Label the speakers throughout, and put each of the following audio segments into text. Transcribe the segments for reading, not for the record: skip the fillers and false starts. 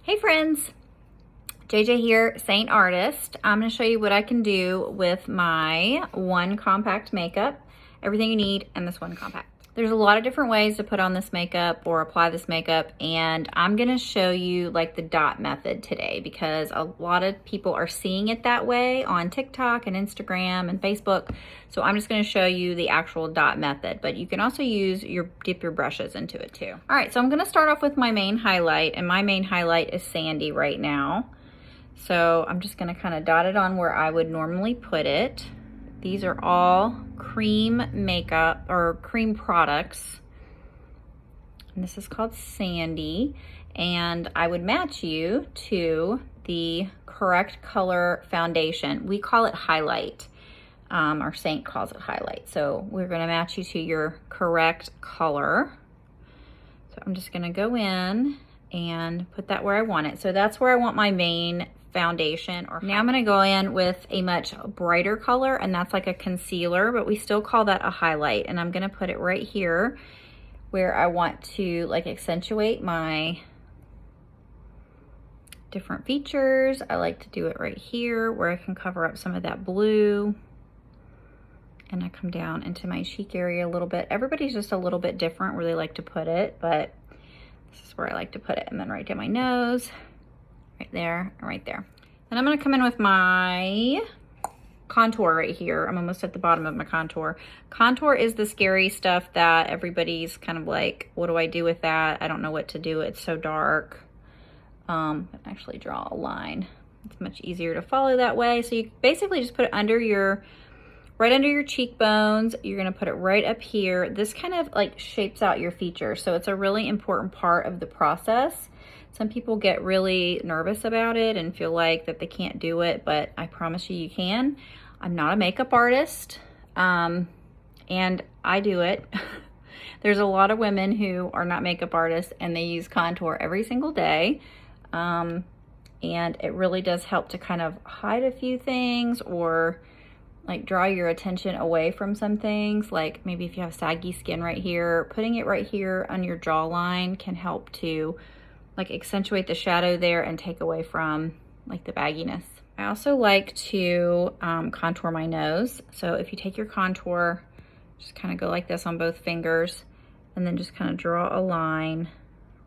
Speaker 1: Hey friends, JJ here, Saint Artist. I'm going to show you what I can do with my one compact makeup, everything you need in this one compact. There's a lot of different ways to put on this makeup or apply this makeup, and I'm going to show you like the dot method today because a lot of people are seeing it that way on TikTok and Instagram and Facebook. So I'm just going to show you the actual dot method, but you can also dip your brushes into it too. All right, so I'm going to start off with my main highlight, and my main highlight is Sandy right now. So I'm just going to kind of dot it on where I would normally put it. These are all cream makeup or cream products. And this is called Sandy. And I would match you to the correct color foundation. We call it highlight. Our Saint calls it highlight. So we're going to match you to your correct color. So I'm just going to go in and put that where I want it. So that's where I want my main foundation. Or now I'm going to go in with a much brighter color, and that's like a concealer, but we still call that a highlight. And I'm going to put it right here where I want to like accentuate my different features. I like to do it right here where I can cover up some of that blue. And I come down into my cheek area a little bit. Everybody's just a little bit different where they like to put it, but this is where I like to put it. And then right down my nose, right there, and right there. And I'm gonna come in with my contour right here. I'm almost at the bottom of my contour. Contour is the scary stuff that everybody's kind of like, what do I do with that? I don't know what to do. It's so dark. Actually draw a line. It's much easier to follow that way. So you basically just put it under your, right under your cheekbones. You're gonna put it right up here. This kind of like shapes out your features. So it's a really important part of the process. Some people get really nervous about it and feel like that they can't do it, but I promise you, you can. I'm not a makeup artist, and I do it. There's a lot of women who are not makeup artists and they use contour every single day. And it really does help to kind of hide a few things or like draw your attention away from some things. Like maybe if you have saggy skin right here, putting it right here on your jawline can help to like accentuate the shadow there and take away from like the bagginess. I also like to contour my nose. So if you take your contour, just kind of go like this on both fingers and then just kind of draw a line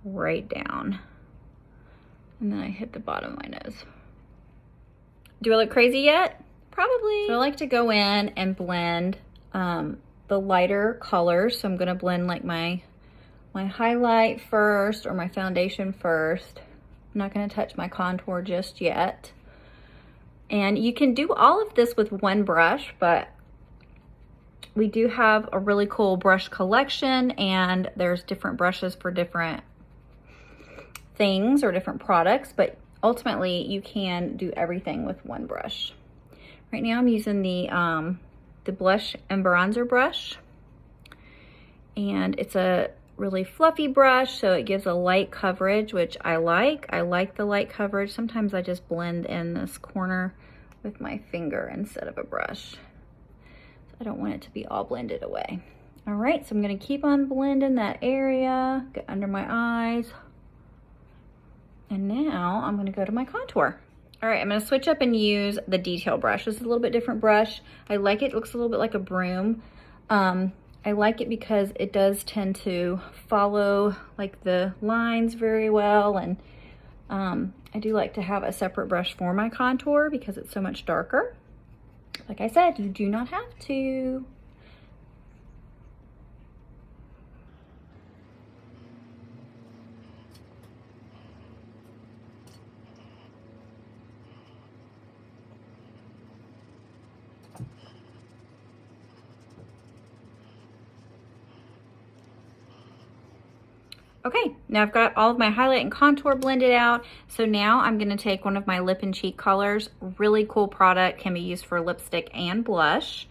Speaker 1: right down. And then I hit the bottom of my nose. Do I look crazy yet? Probably. So I like to go in and blend the lighter colors. So I'm gonna blend like my highlight first or my foundation first. I'm not gonna touch my contour just yet. And you can do all of this with one brush, but we do have a really cool brush collection and there's different brushes for different things or different products, but ultimately you can do everything with one brush. Right now I'm using the blush and bronzer brush, and it's a really fluffy brush, so it gives a light coverage, which I like. I like the light coverage. Sometimes I just blend in this corner with my finger instead of a brush. So I don't want it to be all blended away. All right, so I'm gonna keep on blending that area, get under my eyes. And now I'm gonna go to my contour. All right, I'm gonna switch up and use the detail brush. This is a little bit different brush. I like it, it looks a little bit like a broom. I like it because it does tend to follow like the lines very well. And I do like to have a separate brush for my contour because it's so much darker. Like I said, you do not have to. Okay, now I've got all of my highlight and contour blended out. So now I'm gonna take one of my lip and cheek colors. Really cool product, can be used for lipstick and blush.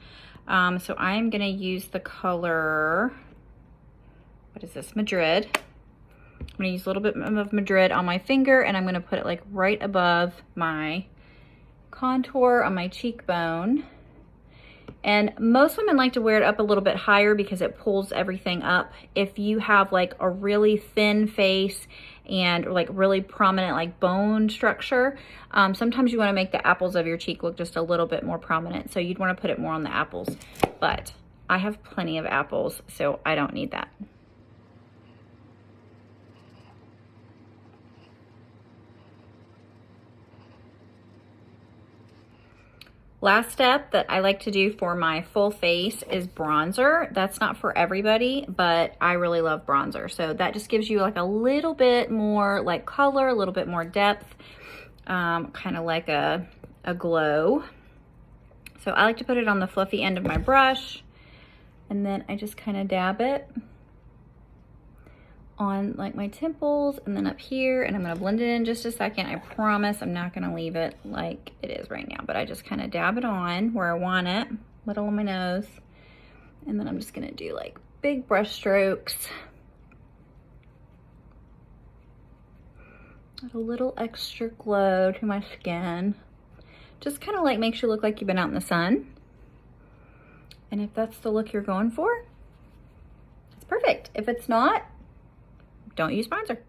Speaker 1: So I am gonna use the color, what is this, Madrid. I'm gonna use a little bit of Madrid on my finger and I'm gonna put it like right above my contour on my cheekbone. And most women like to wear it up a little bit higher because it pulls everything up. If you have like a really thin face and like really prominent like bone structure. Sometimes you want to make the apples of your cheek look just a little bit more prominent, so you'd want to put it more on the apples, but I have plenty of apples, so I don't need that. Last step that I like to do for my full face is bronzer. That's not for everybody, but I really love bronzer. So that just gives you like a little bit more like color, a little bit more depth, kind of like a glow. So I like to put it on the fluffy end of my brush, and then I just kind of dab it on like my temples and then up here, and I'm gonna blend it in just a second. I promise I'm not gonna leave it like it is right now, but I just kind of dab it on where I want it, little on my nose, and then I'm just gonna do like big brush strokes. Add a little extra glow to my skin. Just kind of like makes you look like you've been out in the sun. And if that's the look you're going for, it's perfect. If it's not, don't use bronzer.